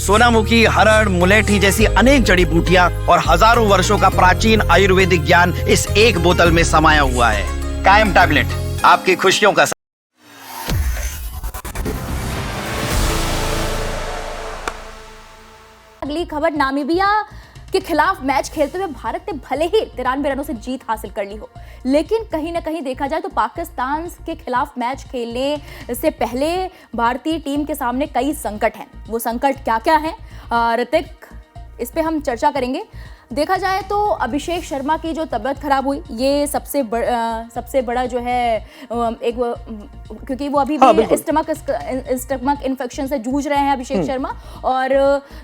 सोनामुखी, हरड़, मुलेठी जैसी अनेक जड़ी बूटियां और हजारों वर्षों का प्राचीन आयुर्वेदिक ज्ञान इस एक बोतल में समाया हुआ है। कायम टैबलेट, आपकी खुशियों का अगली खबर, नामीबिया के खिलाफ मैच खेलते हुए भारत ने भले ही 93 रनों से जीत हासिल कर ली हो, लेकिन कहीं ना कहीं देखा जाए तो पाकिस्तान के खिलाफ मैच खेलने से पहले भारतीय टीम के सामने कई संकट हैं। वो संकट क्या क्या हैं, ऋतिक, इस पे हम चर्चा करेंगे। देखा जाए तो अभिषेक शर्मा की जो तबीयत खराब हुई, ये सबसे बड़ा जो है एक, क्योंकि वो अभी भी स्टमक इन्फेक्शन से जूझ रहे हैं अभिषेक शर्मा। और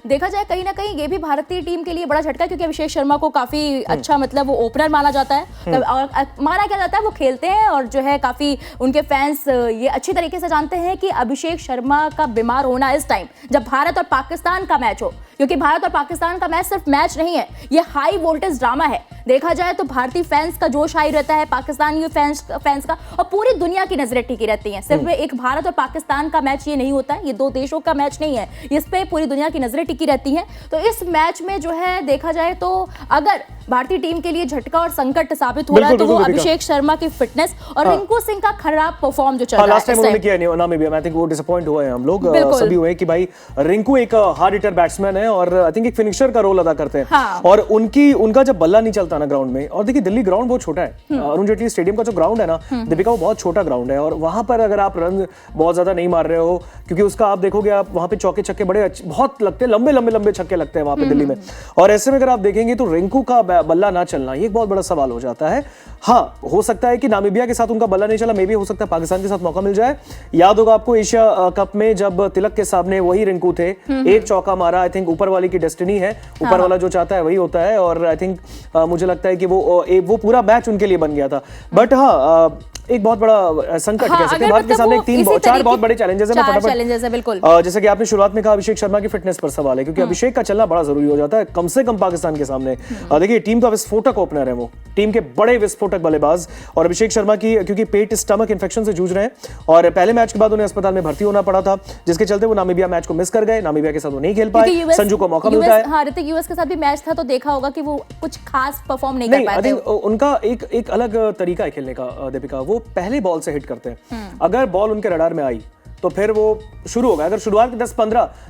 देखा जाए कहीं ना कहीं ये भी भारतीय टीम के लिए बड़ा झटका है, क्योंकि अभिषेक शर्मा को काफी अच्छा, मतलब वो ओपनर माना जाता है और माना क्या जाता है, वो खेलते हैं और जो है काफी उनके फैंस ये अच्छी तरीके से जानते हैं कि अभिषेक शर्मा का बीमार होना इस टाइम जब भारत और पाकिस्तान का मैच हो, क्योंकि भारत और पाकिस्तान का मैच सिर्फ मैच नहीं है, ये हाई वोल्टेज ड्रामा है। देखा जाए तो भारतीय फैंस का जोश हाई रहता है, पाकिस्तानी फैंस का, और पूरी दुनिया की नजरें टिकी रहती हैं। सिर्फ एक भारत और पाकिस्तान का मैच ये नहीं होता है, ये दो देशों का मैच नहीं है, इस पे पूरी दुनिया की नजरें टिकी रहती हैं। तो इस मैच में जो है देखा जाए तो अगर भारतीय टीम के लिए झटका और संकट साबित हो रहा है तो वो अभिषेक शर्मा की फिटनेस और रिंकू सिंह का खराब परफॉर्म जो चल रहा है। लास्ट टाइम उन्होंने किया नामीबिया में, आई थिंक वो डिसअपॉइंट हुए हैं हम लोग सभी हुए कि भाई रिंकू एक हार्ड हिटर बैट्समैन है और आई थिंक एक फिनिशर का रोल अदा करते हैं। और उनका जब बल्ला नहीं चलता ना ग्राउंड में, और देखिए दिल्ली ग्राउंड बहुत छोटा है, अरुण जेटली स्टेडियम का जो ग्राउंड है ना दीपिका, वो बहुत छोटा ग्राउंड है, और वहां पर अगर आप रन बहुत ज्यादा नहीं मार रहे हो, क्योंकि उसका आप देखोगे, आप वहां पे चौके छक्के बड़े बहुत लगते हैं, लंबे छक्के लगते हैं वहां पे दिल्ली में। और ऐसे में अगर आप देखेंगे तो रिंकू का बल्ला ना चलना ये एक बहुत बड़ा सवाल हो जाता है। हाँ, हो सकता है कि नामीबिया के साथ उनका बल्ला नहीं चला, मे भी हो सकता है पाकिस्तान के साथ मौका मिल जाए। याद होगा आपको एशिया कप में जब तिलक के सामने वही रिंकू थे, एक चौका मारा, आई थिंक ऊपर वाली की डेस्टिनी है, ऊपर वाला जो चाहता है वही होता है, और आई थिंक मुझे लगता है कि वो पूरा मैच उनके लिए बन गया था। बट हाँ, एक बहुत बड़ा संकट कह सकते हैं भारत के सामने, चार बहुत बड़े चैलेंजेस हैं। बिल्कुल, जैसे कि आपने शुरुआत में कहा अभिषेक शर्मा की फिटनेस पर सवाल है, क्योंकि अभिषेक का चलना बड़ा जरूरी हो जाता है, कम से कम पाकिस्तान के सामने। देखिए टीम का विस्फोटक ओपनर है, वो टीम के बड़े विस्फोटक बल्लेबाज, और अभिषेक शर्मा की क्योंकि पेट स्टमक इन्फेक्शन से जूझ रहे हैं, और पहले मैच के बाद उन्हें अस्पताल में भर्ती होना पड़ा था, जिसके चलते वो नामीबिया मैच को मिस कर गए। नामीबिया के साथ वो नहीं खेल पाए, संजू को मौका मिलता है। हाँ, ऋतिक, यूएस के साथ भी मैच था तो देखा होगा कि वो कुछ खास परफॉर्म नहीं कर पाए थे। उनका एक अलग तरीका है खेलने का दीपिका, वो पहले बॉल से हिट करते हैं। अगर बॉल उनके रडार में आई तो फिर वो शुरू हो गया। अगर शुरुआत के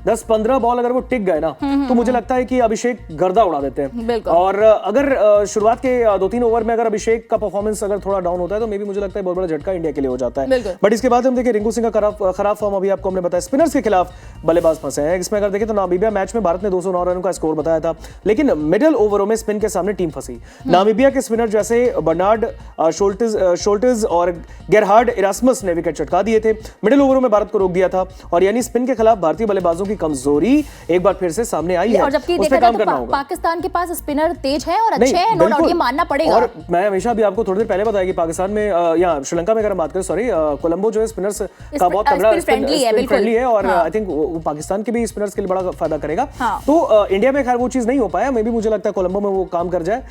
10-15 बॉल अगर वो टिक गए ना, तो मुझे लगता है कि अभिषेक गर्दा उड़ा देते हैं। और अगर शुरुआत के 2-3 ओवर में अगर अभिषेक का परफॉर्मेंस अगर थोड़ा डाउन होता है तो मे भी मुझे लगता है बहुत बड़ा झटका इंडिया के लिए हो जाता है। बट इसके बाद हम देखिए रिंकू सिंह का खराब फॉर्म, अभी आपको हमने बताया, स्पिनर्स के खिलाफ बल्लेबाज फंसे हैं। इसमें अगर देखें तो नामीबिया मैच में भारत ने 209 रन का स्कोर बताया था, लेकिन मिडिल ओवरों में स्पिन के सामने टीम फंसी। नामीबिया के स्पिनर जैसे बर्नार्ड शोल्टिज और गेरहार्ड इरास्मस ने विकेट चटका दिए थे, मिडिल ओवरों में भारत को रोक दिया था, और यानी स्पिन के खिलाफ भारतीय बल्लेबाजों की कमजोरी एक बार फिर से सामने आई है। और जबकि देखा जाए तो पाकिस्तान के पास स्पिनर तेज है और अच्छे हैं, नो डाउट, ये मानना पड़ेगा। और मैं हमेशा भी आपको थोड़ी देर पहले बताया कि पाकिस्तान में या श्रीलंका में अगर हम बात करें, कोलंबो जो है स्पिनर्स का बहुत तगड़ा फ्रेंडली है, और आई थिंक वो पाकिस्तान के भी स्पिनर्स के लिए बड़ा फायदा करेगा। तो इंडिया में खैर वो चीज नहीं हो पाया, मे भी मुझे लगता है कोलंबो में वो काम कर जाए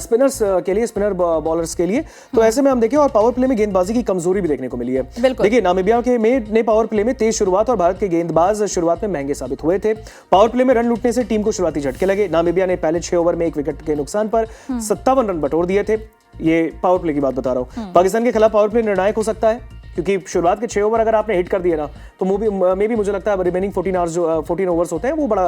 स्पिनर्स के लिए, स्पिनर बॉलर्स के लिए। तो ऐसे में हम देखें, और पावर प्ले में गेंदबाजी की कमजोरी भी देखने को मिली है। देखिए नामीबिया के ने पावर प्ले में तेज शुरुआत, और भारत के गेंदबाज शुरुआत में महंगे साबित हुए थे। पावर प्ले में रन लूटने से टीम को शुरुआती झटके लगे। नामीबिया ने पहले 6 ओवर में 1 विकेट के नुकसान पर 57 रन बटोर दिए थे। ये पावर प्ले की बात बता रहा हूं। पाकिस्तान के खिलाफ पावर प्ले निर्णायक हो सकता है, क्योंकि शुरुआत के 6 ओवर अगर आपने हिट कर दिए ना, तो मे भी मुझे लगता है रिमेनिंग 14 ओवर्स होते हैं वो बड़ा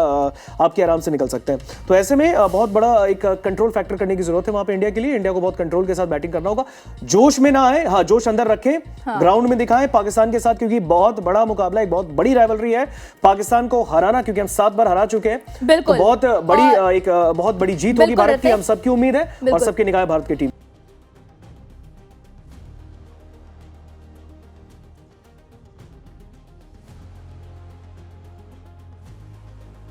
आपके आराम से निकल सकते हैं। तो ऐसे में बहुत बड़ा एक कंट्रोल फैक्टर करने की जरूरत है वहां पे इंडिया के लिए। इंडिया को बहुत कंट्रोल के साथ बैटिंग करना होगा, जोश में ना आए, हाँ जोश अंदर रखें, ग्राउंड में दिखाएं पाकिस्तान के साथ, क्योंकि बहुत बड़ा मुकाबला, एक बहुत बड़ी राइवलरी है। पाकिस्तान को हराना, क्योंकि हम 7 बार हरा चुके हैं, तो बहुत बड़ी जीत होगी भारत की, हम सबकी उम्मीद है और सबकी निगाह भारत की टीम।